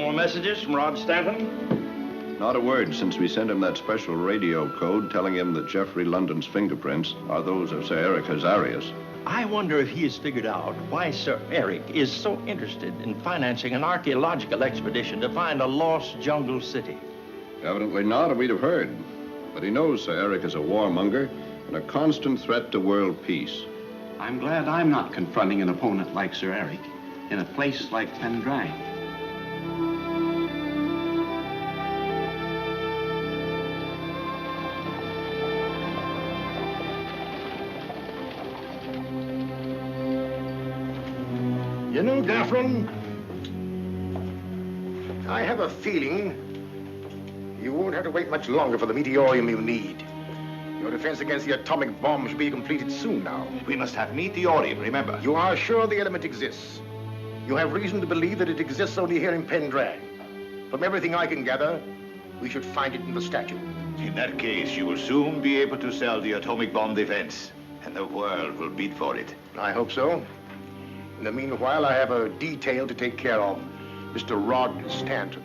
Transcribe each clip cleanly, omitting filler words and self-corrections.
more messages from Rod Stanton? Not a word since we sent him that special radio code telling him that Jeffrey London's fingerprints are those of Sir Eric Hazarius. I wonder if he has figured out why Sir Eric is so interested in financing an archaeological expedition to find a lost jungle city. Evidently not, or we'd have heard. But he knows Sir Eric is a warmonger and a constant threat to world peace. I'm glad I'm not confronting an opponent like Sir Eric in a place like Pendrang. You know, Daphne, I have a feeling you won't have to wait much longer for the meteorium you need. Your defense against the atomic bomb should be completed soon now. We must have meteorium, remember. You are sure the element exists. You have reason to believe that it exists only here in Pendrang. From everything I can gather, we should find it in the statue. In that case, you will soon be able to sell the atomic bomb defense, and the world will bid for it. I hope so. In the meanwhile, I have a detail to take care of. Mr. Rod Stanton.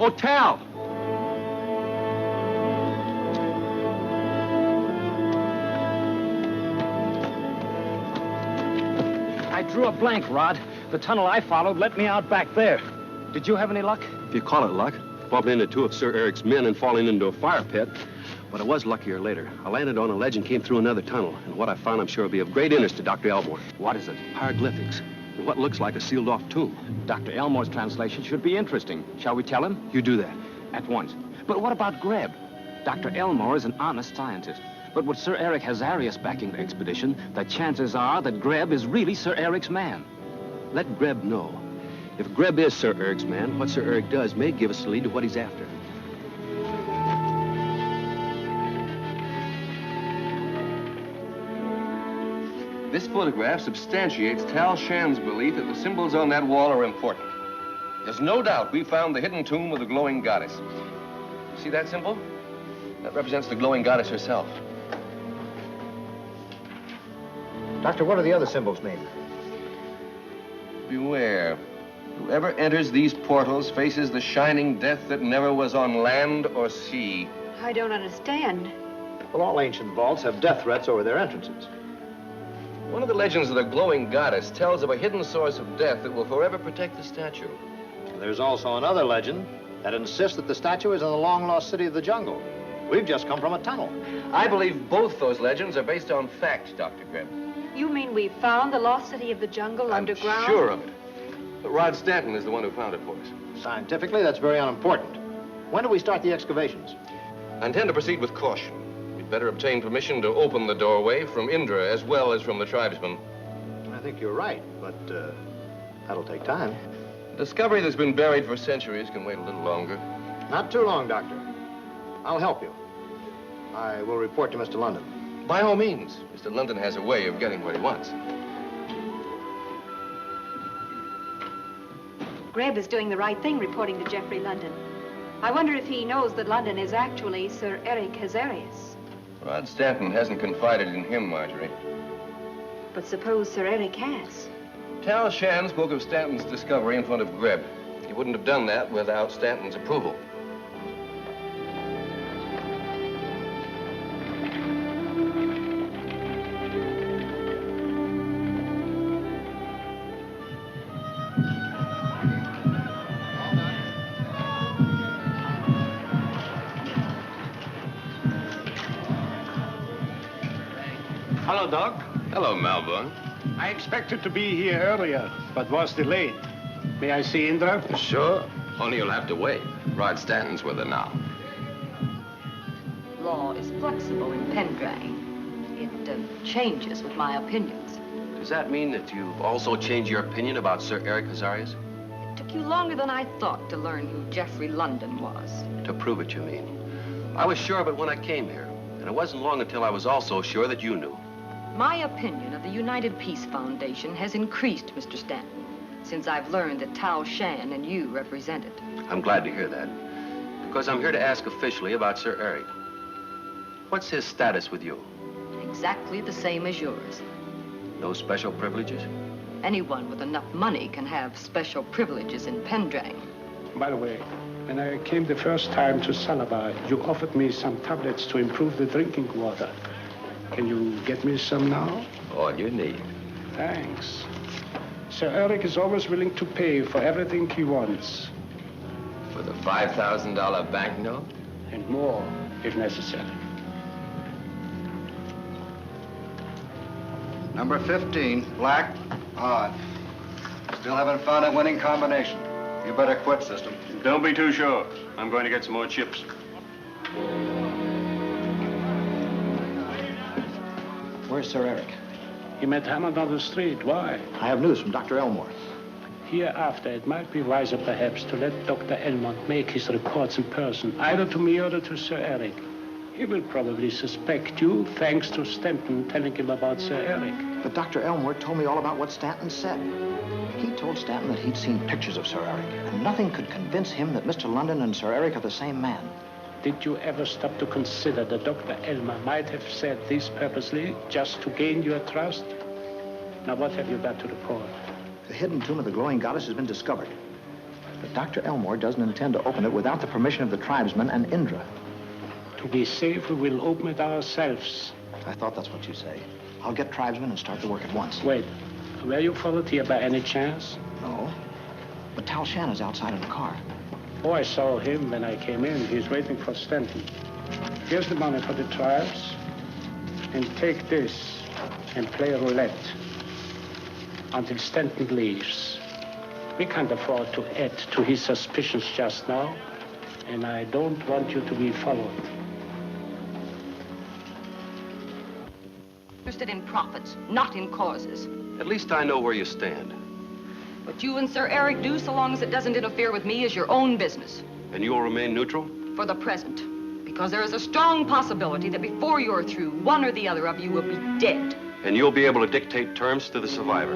Hotel! I drew a blank, Rod. The tunnel I followed let me out back there. Did you have any luck? If you call it luck, bumping into two of Sir Eric's men and falling into a fire pit. But I was luckier later. I landed on a ledge and came through another tunnel. And what I found, I'm sure, will be of great interest to Dr. Elmore. What is it? Hieroglyphics. And what looks like a sealed-off tomb. Dr. Elmore's translation should be interesting. Shall we tell him? You do that. At once. But what about Greb? Dr. Elmore is an honest scientist. But with Sir Eric Hazarius backing the expedition, the chances are that Greb is really Sir Eric's man. Let Greb know. If Greb is Sir Eric's man, what Sir Eric does may give us a lead to what he's after. This photograph substantiates Tal Shan's belief that the symbols on that wall are important. There's no doubt we found the hidden tomb of the glowing goddess. See that symbol? That represents the glowing goddess herself. Doctor, what do the other symbols mean? Beware. Whoever enters these portals faces the shining death that never was on land or sea. I don't understand. Well, all ancient vaults have death threats over their entrances. One of the legends of the glowing goddess tells of a hidden source of death that will forever protect the statue. There's also another legend that insists that the statue is in the long-lost city of the jungle. We've just come from a tunnel. I believe both those legends are based on fact, Dr. Greb. You mean we found the lost city of the jungle underground? I'm sure of it. But Rod Stanton is the one who found it for us. Scientifically, that's very unimportant. When do we start the excavations? I intend to proceed with caution. We'd better obtain permission to open the doorway from Indra as well as from the tribesmen. I think you're right, but that'll take time. A discovery that's been buried for centuries can wait a little longer. Not too long, Doctor. I'll help you. I will report to Mr. London. By all means, Mr. London has a way of getting what he wants. Greb is doing the right thing reporting to Geoffrey London. I wonder if he knows that London is actually Sir Eric Hazarius. Rod Stanton hasn't confided in him, Marjorie. But suppose Sir Eric has. Tal Shan spoke of Stanton's discovery in front of Greb. He wouldn't have done that without Stanton's approval. Hello, Doc. Hello, Malbon. I expected to be here earlier, but was delayed. May I see Indra? Sure. Only you'll have to wait. Rod Stanton's with her now. Law is flexible in Pendrang. It changes with my opinions. Does that mean that you've also changed your opinion about Sir Eric Hazarius? It took you longer than I thought to learn who Geoffrey London was. To prove it, you mean? I was sure of it when I came here, and it wasn't long until I was also sure that you knew. My opinion of the United Peace Foundation has increased, Mr. Stanton, since I've learned that Tal Shan and you represent it. I'm glad to hear that, because I'm here to ask officially about Sir Eric. What's his status with you? Exactly the same as yours. No special privileges? Anyone with enough money can have special privileges in Pendrang. By the way, when I came the first time to Salabar, you offered me some tablets to improve the drinking water. Can you get me some now? All you need. Thanks. Sir Eric is always willing to pay for everything he wants. For the $5,000 banknote? And more, if necessary. Number 15, black, odd. Still haven't found a winning combination. You better quit, system. Don't be too sure. I'm going to get some more chips. Where's Sir Eric? He met Hammond on the street. Why? I have news from Dr. Elmore. Hereafter, it might be wiser, perhaps, to let Dr. Elmore make his reports in person, either to me or to Sir Eric. He will probably suspect you, thanks to Stanton telling him about Sir Eric. But Dr. Elmore told me all about what Stanton said. He told Stanton that he'd seen pictures of Sir Eric, and nothing could convince him that Mr. London and Sir Eric are the same man. Did you ever stop to consider that Dr. Elmer might have said this purposely, just to gain your trust? Now, what have you got to report? The hidden tomb of the glowing goddess has been discovered. But Dr. Elmore doesn't intend to open it without the permission of the tribesmen and Indra. To be safe, we will open it ourselves. I thought that's what you say. I'll get tribesmen and start the work at once. Wait, were you followed here by any chance? No. But Tal Shan is outside in the car. Oh, I saw him when I came in. He's waiting for Stanton. Here's the money for the tribes. And take this and play roulette until Stanton leaves. We can't afford to add to his suspicions just now, and I don't want you to be followed. Interested in profits, not in causes. At least I know where you stand. What you and Sir Eric do, so long as it doesn't interfere with me, is your own business. And you will remain neutral? For the present. Because there is a strong possibility that before you're through, one or the other of you will be dead. And you'll be able to dictate terms to the survivor?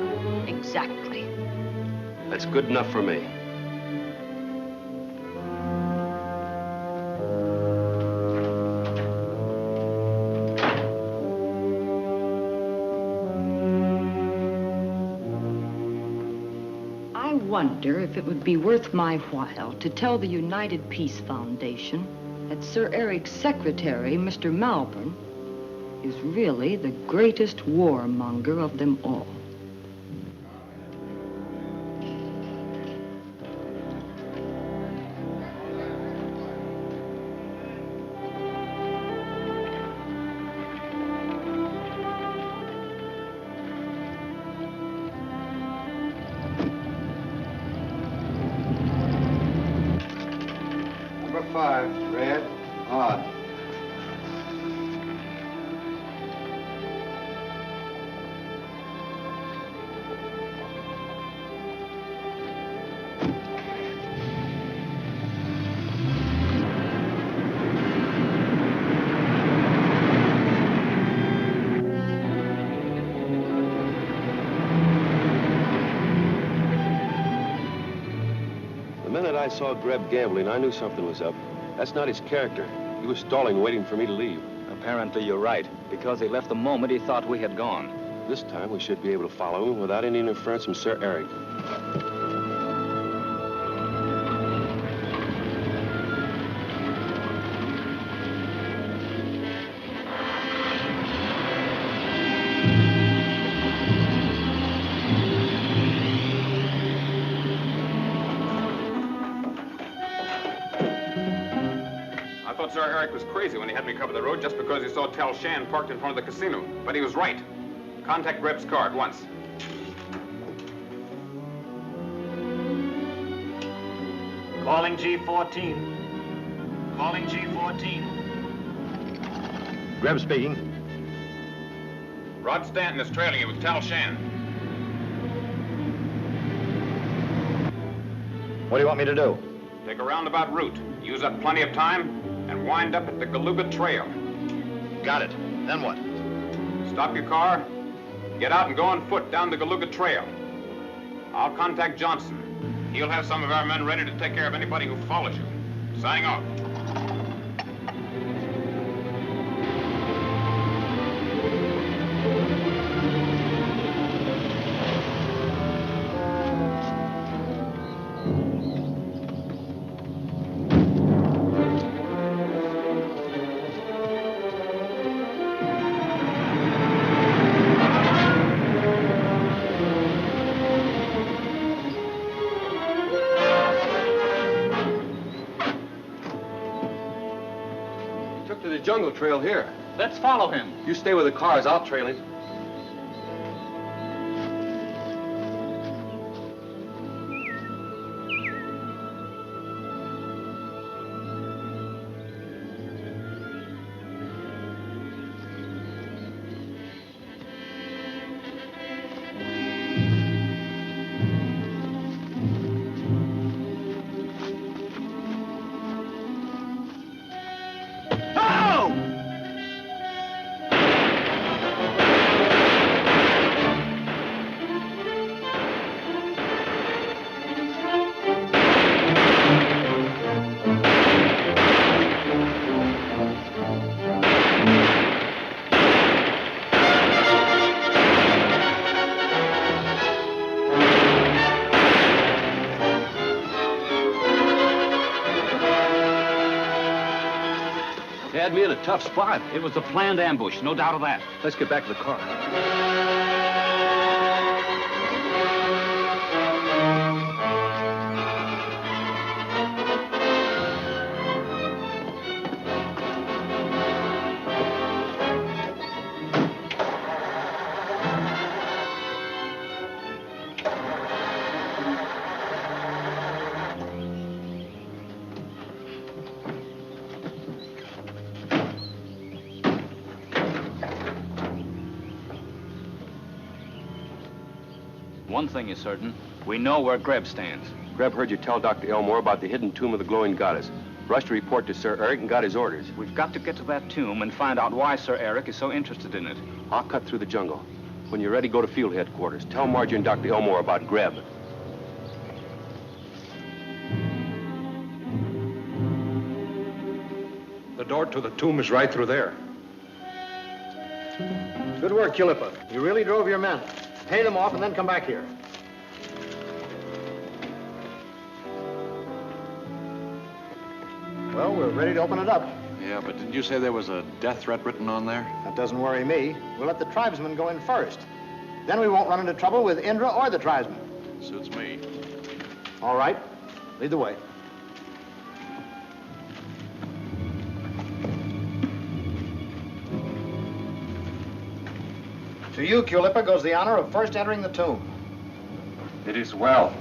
Exactly. That's good enough for me. I wonder if it would be worth my while to tell the United Peace Foundation that Sir Eric's secretary, Mr. Malvern, is really the greatest warmonger of them all. Number 5, red, odd. The minute I saw Greb gambling, I knew something was up. That's not his character. He was stalling, waiting for me to leave. Apparently you're right, because he left the moment he thought we had gone. This time, we should be able to follow him without any interference from Sir Eric. I thought Sir Eric was crazy when he had me cover the road just because he saw Tal Shan parked in front of the casino. But he was right. Contact Greb's car at once. Calling G14. Calling G14. Greb speaking. Rod Stanton is trailing you with Tal Shan. What do you want me to do? Take a roundabout route. Use up plenty of time and wind up at the Galuga Trail. Got it. Then what? Stop your car, get out and go on foot down the Galuga Trail. I'll contact Johnson. He'll have some of our men ready to take care of anybody who follows you. Signing off. Jungle trail here. Let's follow him. You stay with the cars. I'll trail him. Had me in a tough spot. It was a planned ambush, no doubt of that. Let's get back to the car. One thing is certain, we know where Greb stands. Greb heard you tell Dr. Elmore about the hidden tomb of the glowing goddess. Rushed to report to Sir Eric and got his orders. We've got to get to that tomb and find out why Sir Eric is so interested in it. I'll cut through the jungle. When you're ready, go to field headquarters. Tell Marjorie and Dr. Elmore about Greb. The door to the tomb is right through there. Good work, Culippa. You really drove your men. Pay them off and then come back here. Well, we're ready to open it up. Yeah, but didn't you say there was a death threat written on there? That doesn't worry me. We'll let the tribesmen go in first. Then we won't run into trouble with Indra or the tribesmen. Suits me. All right. Lead the way. To you, Culippa, goes the honor of first entering the tomb. It is well.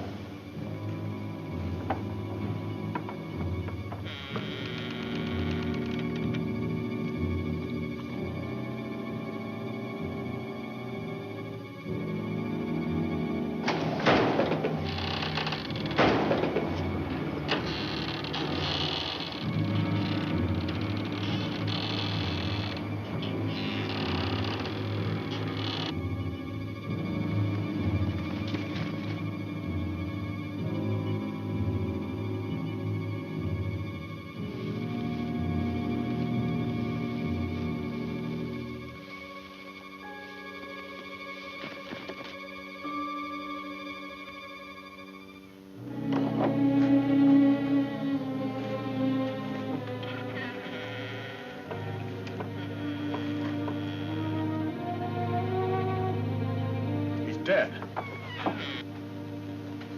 dead.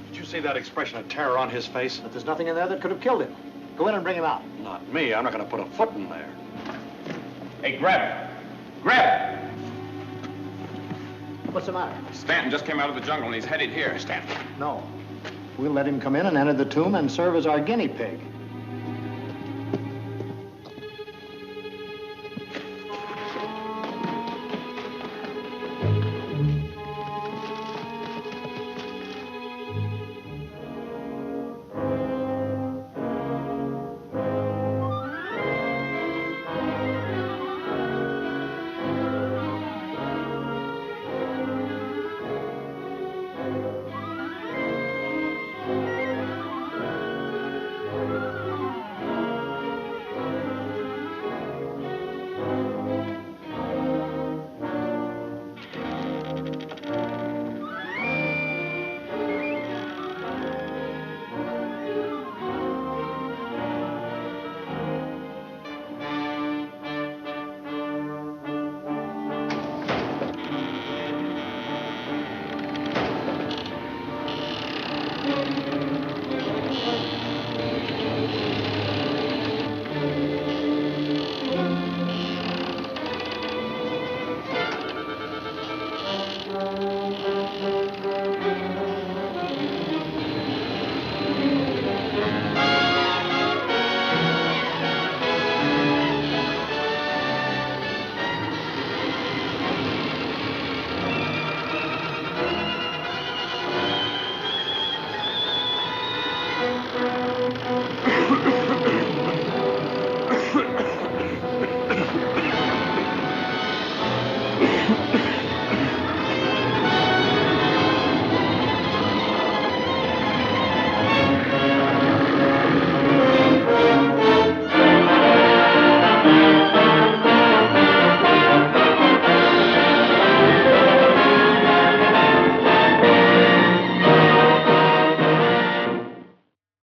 Did you see that expression of terror on his face? But there's nothing in there that could have killed him. Go in and bring him out. Not me. I'm not going to put a foot in there. Hey, grab! Grab! What's the matter? Stanton just came out of the jungle and he's headed here, Stanton. No. We'll let him come in and enter the tomb and serve as our guinea pig.